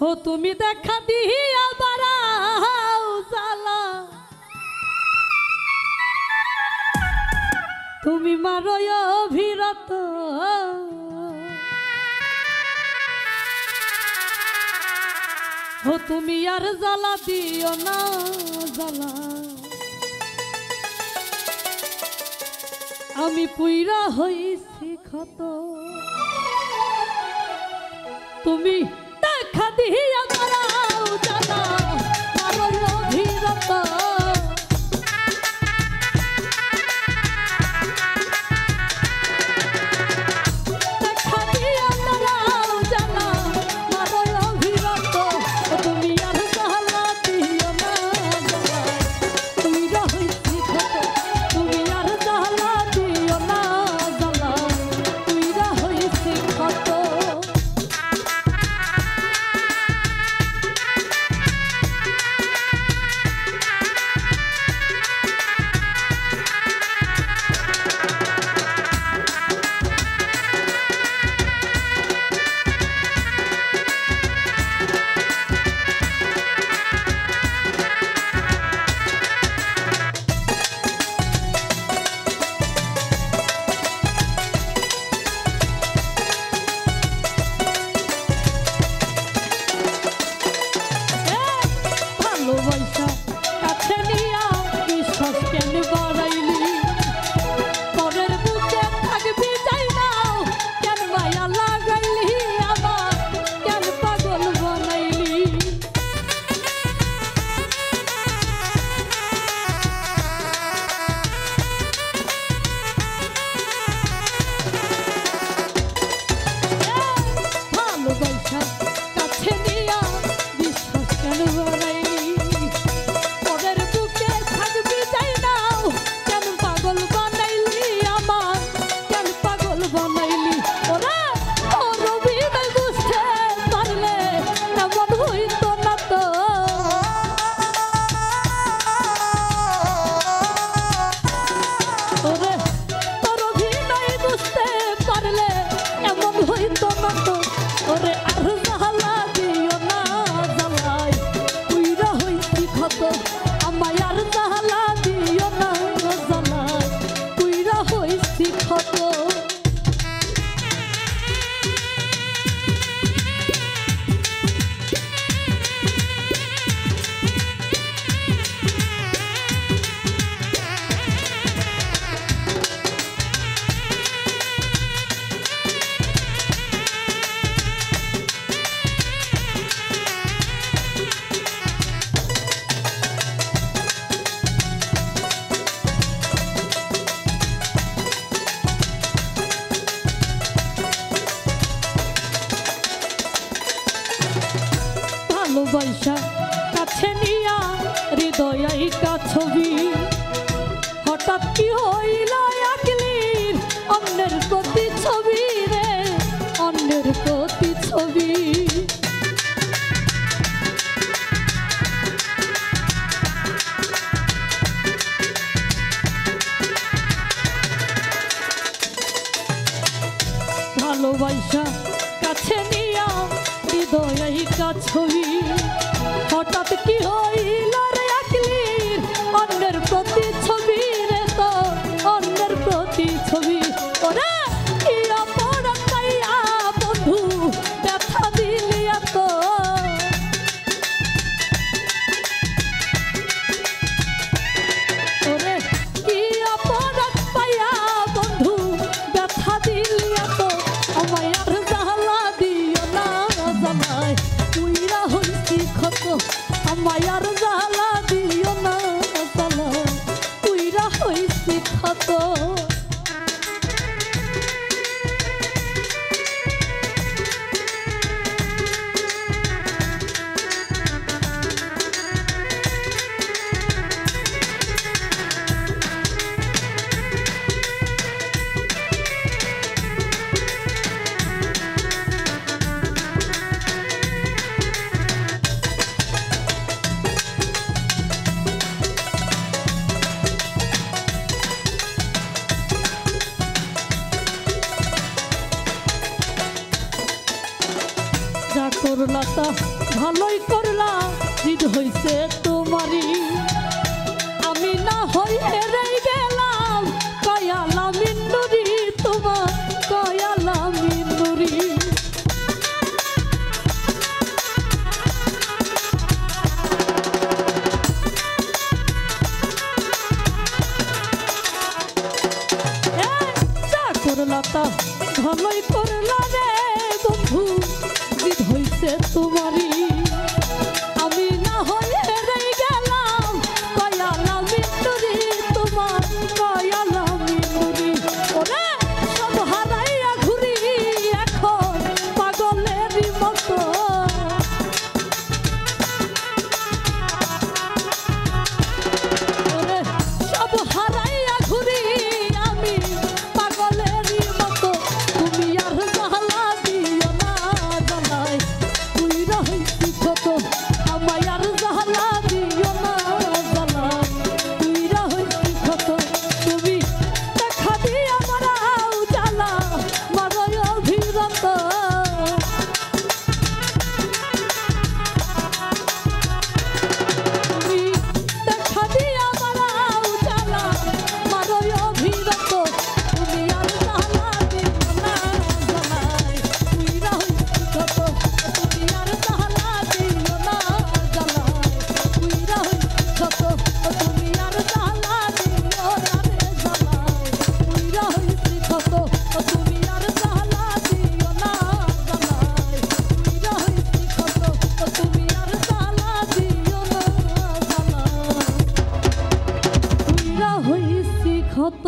ও তুমি দেখা দিয়া বাড়াও জ্বালা, তুমি মারো অভিরত, ও তুমি আর জ্বালা দিও না জ্বালা, আমি পুইরা হইছি ক্ষত। তুমি দেখা দিয়া বাড়াও জ্বালা, মারো অভিরত, ভালোবাসা কাছে নিয়া হৃদয় আইকা ছবি, হঠাৎ কি হইল একলির অন্যের প্রতি ছবি রে, অন্যের প্রতি ছবি। ভালোবাসা কাছে নিয়া হৃদয় আইকা ছবি, হঠাৎ কি হইল রে একলির অন্যের প্রতি ছবি রে, তো অন্যের প্রতি ছবি। ওরে কি অপরাধ পাইয়া বন্ধু ব্যথা দিলি এত, ওরে কি অপরাধ পাইয়া বন্ধু ব্যথা দিলি এত, আমায় আর জ্বালা দিও না জ্বালায় পুইরা হইছি ক্ষত, আমায় আর জ্বালা দিও না জ্বালায় পুইরা হইছি ক্ষত। ভালোই করলা জিদ হইছে তোমারই আমি না হই হেরে গেলাম কয়ালা মিন্নুরি তোমার কয়ালা মিন্নুরি করলা তা ভালোই করলা রে বন্ধু জিদ হইছে তোমারই আমি না হয়ে রে গেলাম কয়ালা মিন্নুরি তোমার কয়ালা মিন্নুরি ওরে সব হারাইয়া ঘুরি এখন পাগলেরই মতো ওরে সব হারাইয়া ঘুরি আমি পাগলেরই মতো তুমি আর জ্বালা দিও না জ্বালায় তুই রহিছি কত আমায় আর জ্বালা দিও না জ্বালায় তুই রহিছি কত তুমি দেখা দিয়া মারাও জ্বালা মারয় অভিরত তুমি দেখা দিয়া মারাও জ্বালা মারয় অভিরত তুমি আর জ্বালা দিও না জ্বালায় তুই রহিছি কত তুমি আর জ্বালা দিও না জ্বালায় তুই রহিছি কত তুমি আর জ্বালা দিও না রে জ্বালায় তুই রহিছি কত তুমি আর জ্বালা দিও না জ্বালায় তুই রহিছি কত তুমি আর জ্বালা দিও না জ্বালায় তুই রহিছি কত